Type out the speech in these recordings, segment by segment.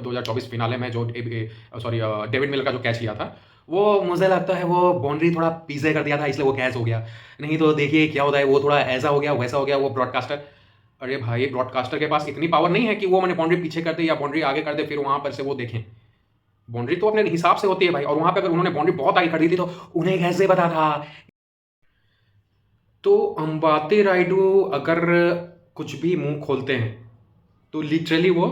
Cup 2024 finale में जो David Miller का जो कैच लिया था, वो मुझे लगता है वो बाउंड्री थोड़ा पीछे कर दिया था, इसलिए वो कैच हो गया। नहीं तो देखिए क्या होता है, वो थोड़ा ऐसा हो गया, वैसा हो गया, वो ब्रॉडकास्टर, अरे भाई ब्रॉडकास्टर के पास इतनी पावर नहीं है कि वो मैंने बाउंड्री पीछे कर दे या बाउंड्री आगे कर दे, फिर वहाँ पर से वो देखें। बाउंड्री तो अपने हिसाब से होती है भाई, और वहाँ पे अगर उन्होंने बाउंड्री बहुत आगे कर दी थी तो उन्हें कैसे पता था। तो अंबाती रायडू अगर कुछ भी मुंह खोलते हैं तो लिटरली वो,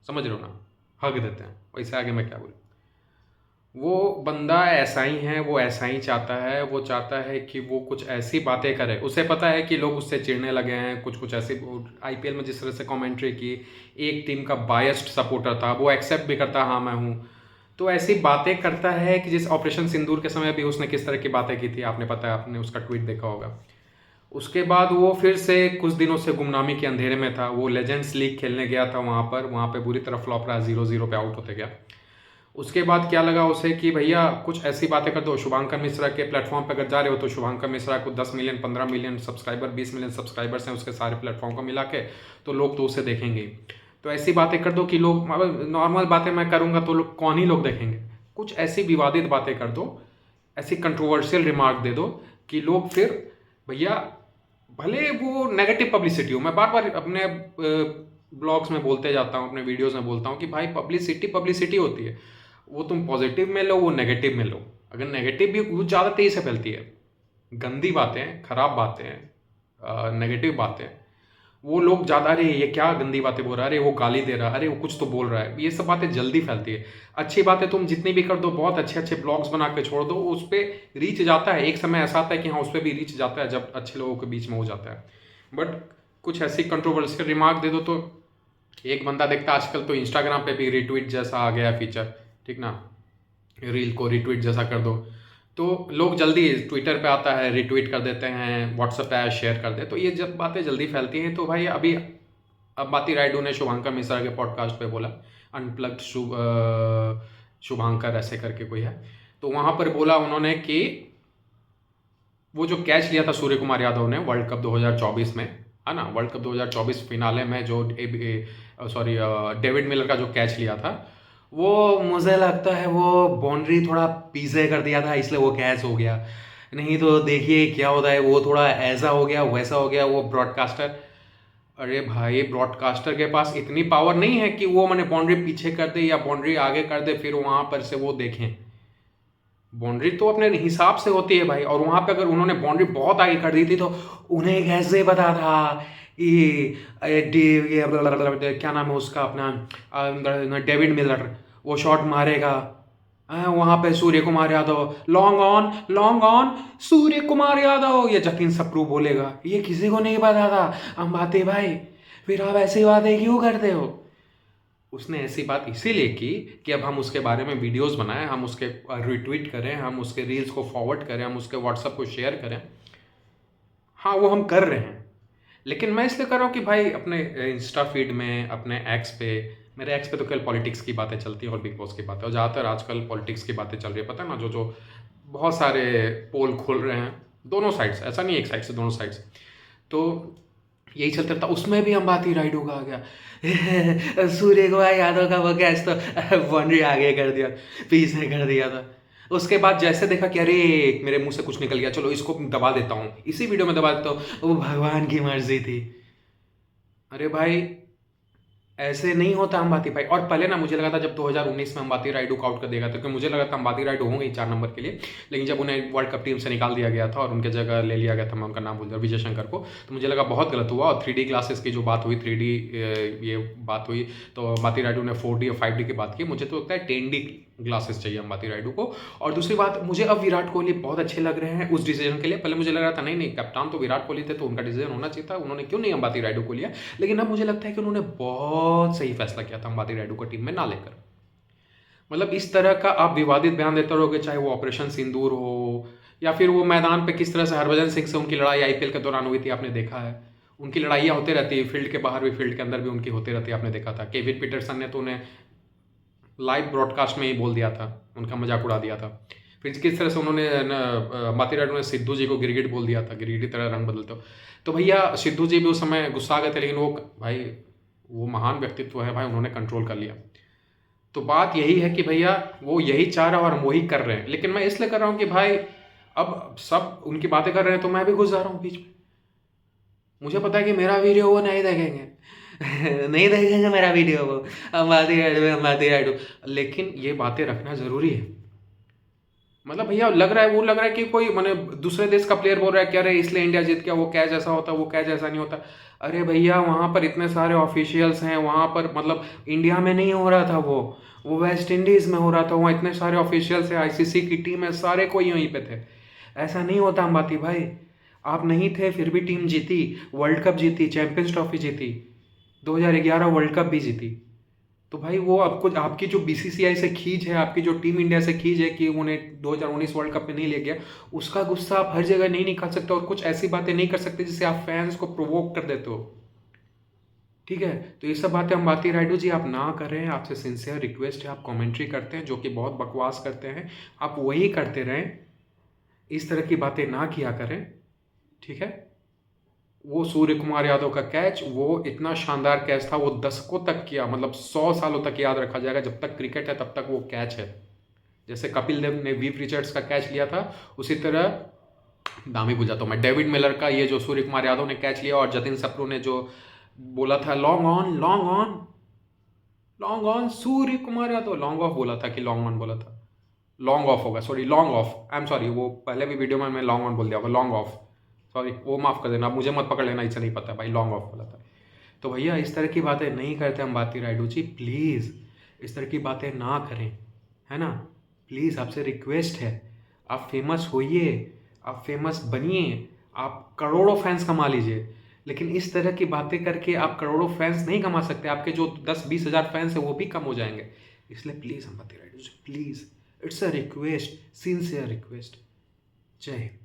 समझ रहे हो ना, हक देते हैं। वैसे आगे मैं क्या बोलूँ, वो बंदा ऐसा ही है, वो ऐसा ही चाहता है। वो चाहता है कि वो कुछ ऐसी बातें करे, उसे पता है कि लोग उससे चिढ़ने लगे हैं। कुछ कुछ ऐसी आईपीएल में जिस तरह से कमेंट्री की, एक टीम का बायस्ड सपोर्टर था, वो एक्सेप्ट भी करता, हाँ मैं हूँ। तो ऐसी बातें करता है कि जिस ऑपरेशन सिंदूर के समय भी उसने किस तरह की बातें की थी, आपने पता है, आपने उसका ट्वीट देखा होगा। उसके बाद वो फिर से कुछ दिनों से गुमनामी के अंधेरे में था। वो लेजेंड्स लीग खेलने गया था वहाँ पे बुरी तरह फ्लॉप रहा, 0-0 पे आउट होते गया। उसके बाद क्या लगा उसे कि भैया कुछ ऐसी बातें कर दो, शुभांकर मिश्रा के प्लेटफॉर्म पे अगर जा रहे हो तो शुभांकर मिश्रा को 10 million 15 million subscriber 20 million subscribers हैं उसके सारे प्लेटफॉर्म को मिला के, तो लोग तो उसे देखेंगे ही। तो ऐसी बातें कर दो कि लोग, नॉर्मल बातें मैं करूँगा तो लोग कौन ही लोग देखेंगे, कुछ ऐसी विवादित बातें कर दो, ऐसी कंट्रोवर्शियल रिमार्क दे दो कि लोग फिर, भैया भले वो नेगेटिव पब्लिसिटी हो, मैं बार बार अपने ब्लॉग्स में बोलते जाता हूँ, अपने वीडियोस में बोलता हूँ कि भाई पब्लिसिटी पब्लिसिटी होती है, वो तुम पॉजिटिव में लो, वो नेगेटिव में लो। अगर नेगेटिव भी वो ज़्यादा तेज़ी से फैलती है, गंदी बातें, खराब बातें, नेगेटिव बातें, वो लोग ज़्यादा, अरे ये क्या गंदी बातें बोल रहा है, अरे वो गाली दे रहा है, अरे वो कुछ तो बोल रहा है, ये सब बातें जल्दी फैलती है। अच्छी बातें तुम जितनी भी कर दो, बहुत अच्छे अच्छे ब्लॉग्स बना के छोड़ दो, उस पर रीच जाता है, एक समय ऐसा आता है कि हाँ उस पर भी रीच जाता है जब अच्छे लोगों के बीच में हो जाता है। बट कुछ ऐसी कंट्रोवर्शियल रिमार्क दे दो तो एक बंदा देखता है, आजकल तो इंस्टाग्राम पे भी रिट्वीट जैसा आ गया फीचर, ठीक ना, रील को रिट्वीट जैसा कर दो तो लोग जल्दी, ट्विटर पे आता है रिट्वीट कर देते हैं, व्हाट्सएप पे शेयर कर दे, तो ये जब बातें जल्दी फैलती हैं। तो भाई अभी अंबाती रायडू ने शुभांकर मिश्रा के पॉडकास्ट पे बोला, अनप्लग्ड शुभांकर ऐसे करके कोई है, तो वहाँ पर बोला उन्होंने कि वो जो कैच लिया था सूर्य कुमार यादव ने वर्ल्ड कप 2024 में, है ना, वर्ल्ड कप 2024 फिनाले में जो डेविड मिलर का जो कैच लिया था, वो मुझे लगता है वो बाउंड्री थोड़ा पीछे कर दिया था, इसलिए वो कैच हो गया। नहीं तो देखिए क्या होता है, वो थोड़ा ऐसा हो गया, वैसा हो गया, वो ब्रॉडकास्टर, अरे भाई ब्रॉडकास्टर के पास इतनी पावर नहीं है कि वो मैंने बाउंड्री पीछे कर दे या बाउंड्री आगे कर दे, फिर वहां पर से वो देखें। बाउंड्री तो अपने हिसाब से होती है भाई, और वहां पे अगर उन्होंने बाउंड्री बहुत आगे कर दी थी तो उन्हें कैसे पता था ये क्या नाम है उसका अपना, डेविड मिलर वो शॉट मारेगा। वहां पे सूर्य कुमार यादव लॉन्ग ऑन सूर्य कुमार यादव, ये जतिन सप्रू बोलेगा, ये किसी को नहीं पता था। अंबाती भाई फिर आप ऐसी बातें क्यों करते हो। उसने ऐसी बात इसीलिए की कि अब हम उसके बारे में वीडियोस बनाएं, हम उसके रिट्वीट करें, हम उसके रील्स को फॉरवर्ड करें, हम उसके व्हाट्सएप को शेयर करें। हाँ वो हम कर रहे हैं, लेकिन मैं इसलिए कर रहा हूँ कि भाई अपने इंस्टा फीड में, अपने एक्स पे, मेरे एक्स पे तो केवल पॉलिटिक्स की बातें चलती हैं और बिग बॉस की बातें, और ज़्यादातर आजकल पॉलिटिक्स की बातें चल रही है, पता है ना, जो जो बहुत सारे पोल खोल रहे हैं दोनों साइड्स, ऐसा नहीं एक साइड से, दोनों साइड्स। तो यही चलता था, उसमें भी अंबाती राइडू का आ गया सूर्य कुमार यादव का वो कैच तो बाउंड्री आगे कर दिया, पीछे कर दिया था। उसके बाद जैसे देखा कि अरे मेरे मुंह से कुछ निकल गया, चलो इसको दबा देता हूँ, इसी वीडियो में दबा देता हूँ, वो भगवान की मर्जी थी। अरे भाई ऐसे नहीं होता अंबाती भाई। और पहले ना मुझे लगा था जब 2019 में अंबाती रायडू को आउट कर देगा, तो क्योंकि मुझे लगा था अंबाती रायडू होंगे 4 नंबर के लिए, लेकिन जब उन्हें वर्ल्ड कप टीम से निकाल दिया गया था और उनके जगह ले लिया गया था, मैं उनका नाम भूल गया, विजय शंकर को, तो मुझे लगा बहुत गलत हुआ। और 3D ग्लासेस की जो बात हुई, 3D ये बात हुई, तो अंबाती रायडू ने 4D और 5D की बात की, मुझे तो लगता है 10D ग्लासेस चाहिए अंबाती रायडू को। और दूसरी बात, मुझे अब विराट कोहली बहुत अच्छे लग रहे हैं उस डिसीजन के लिए। पहले मुझे लग रहा था नहीं नहीं, कप्तान तो विराट कोहली थे तो उनका डिसीजन होना चाहिए था, उन्होंने क्यों नहीं अंबाती रायडू को लिया। लेकिन अब मुझे लगता है कि उन्होंने बहुत सही फैसला किया था अंबाती रायडू को टीम में ना लेकर। मतलब इस तरह का आप विवादित बयान देते रहोगे, चाहे वो ऑपरेशन सिंदूर हो या फिर वो मैदान पे किस तरह से हरभजन सिंह से उनकी लड़ाई आईपीएल के दौरान हुई थी, आपने देखा है। उनकी लड़ाइयाँ होती रहती है, फील्ड के बाहर भी फील्ड के अंदर भी उनकी होती रहती है, आपने देखा था। केविन पीटरसन ने तो उन्हें लाइव ब्रॉडकास्ट में ही बोल दिया था, उनका मजाक उड़ा दिया था। फिर किस तरह से उन्होंने अंबाती रायडू ने सिद्धू जी को गिरगिट बोल दिया था, गिरगिट की तरह रंग बदलते हो। तो भैया सिद्धू जी भी उस समय गुस्सा आ गए थे, लेकिन वो भाई वो महान व्यक्तित्व है भाई, उन्होंने कंट्रोल कर लिया। तो बात यही है कि भैया वो यही चाह रहा है और हम वही कर रहे हैं, लेकिन मैं इसलिए कर रहा हूँ कि भाई अब सब उनकी बातें कर रहे हैं तो मैं भी घुस जा रहा हूँ बीच में। मुझे पता है कि मेरा वीडियो वो नहीं देखेंगे नहीं देखेंगे मेरा वीडियो वो, अंबाती राइडू, लेकिन ये बातें रखना ज़रूरी है। मतलब भैया लग रहा है, वो लग रहा है कि कोई माने दूसरे देश का प्लेयर बोल रहा है कि अरे इसलिए इंडिया जीत गया, वो कैच ऐसा होता, वो कैच ऐसा नहीं होता। अरे भैया वहाँ पर इतने सारे ऑफिशियल्स हैं, वहाँ पर मतलब इंडिया में नहीं हो रहा था वो वेस्ट इंडीज़ में हो रहा था। वहाँ इतने सारे ऑफिशियल्स हैं, आईसीसी की टीम है, सारे कोई वहीं पे थे। ऐसा नहीं होता अंबाती भाई, आप नहीं थे फिर भी टीम जीती, वर्ल्ड कप जीती, चैंपियंस ट्रॉफी जीती, 2011 वर्ल्ड कप भी जीती। तो भाई वो आपको आपकी जो बीसीसीआई से खींच है, आपकी जो टीम इंडिया से खींच है कि उन्हें 2019 वर्ल्ड कप में नहीं ले गया, उसका गुस्सा आप हर जगह नहीं निकाल सकते और कुछ ऐसी बातें नहीं कर सकते जिससे आप फैंस को प्रोवोक कर देते हो। ठीक है, तो ये सब बातें अंबाती रायडू जी आप ना करें, आपसे सिंसियर रिक्वेस्ट है। आप कमेंट्री करते हैं जो कि बहुत बकवास करते हैं, आप वही करते रहें, इस तरह की बातें ना किया करें। ठीक है, वो सूर्य कुमार यादव का कैच, वो इतना शानदार कैच था, वो दशकों तक किया, मतलब 100 सालों तक याद रखा जाएगा। जब तक क्रिकेट है तब तक वो कैच है। जैसे कपिल देव ने वीव रिचर्ड्स का कैच लिया था, उसी तरह नाम ही भूल जाता हूँ मैं, डेविड मिलर का ये जो सूर्य कुमार यादव ने कैच लिया, और जतिन सप्रू ने जो बोला था long on long on long on, Surya Kumar Yadav long off बोला था कि लॉन्ग ऑन बोला था, लॉन्ग ऑफ होगा, sorry long off, I am sorry, वो पहले भी वीडियो में मैं लॉन्ग ऑन बोल दिया होगा, लॉन्ग ऑफ, सॉरी वो माफ़ कर देना, मुझे मत पकड़ लेना, इससे नहीं पता भाई, लॉन्ग ऑफ बोला था। तो भैया इस तरह की बातें नहीं करते अंबाती रायडू जी, प्लीज़ इस तरह की बातें ना करें, है ना। प्लीज़ आपसे रिक्वेस्ट है, आप फेमस होइए, आप फेमस बनिए, आप करोड़ों फैंस कमा लीजिए, लेकिन इस तरह की बातें करके आप करोड़ों फैंस नहीं कमा सकते। आपके जो 10-20 हज़ार फैंस हैं वो भी कम हो जाएंगे। इसलिए please Ambati Rayudu ji, please, it's a request, sincere request. जय हिंद।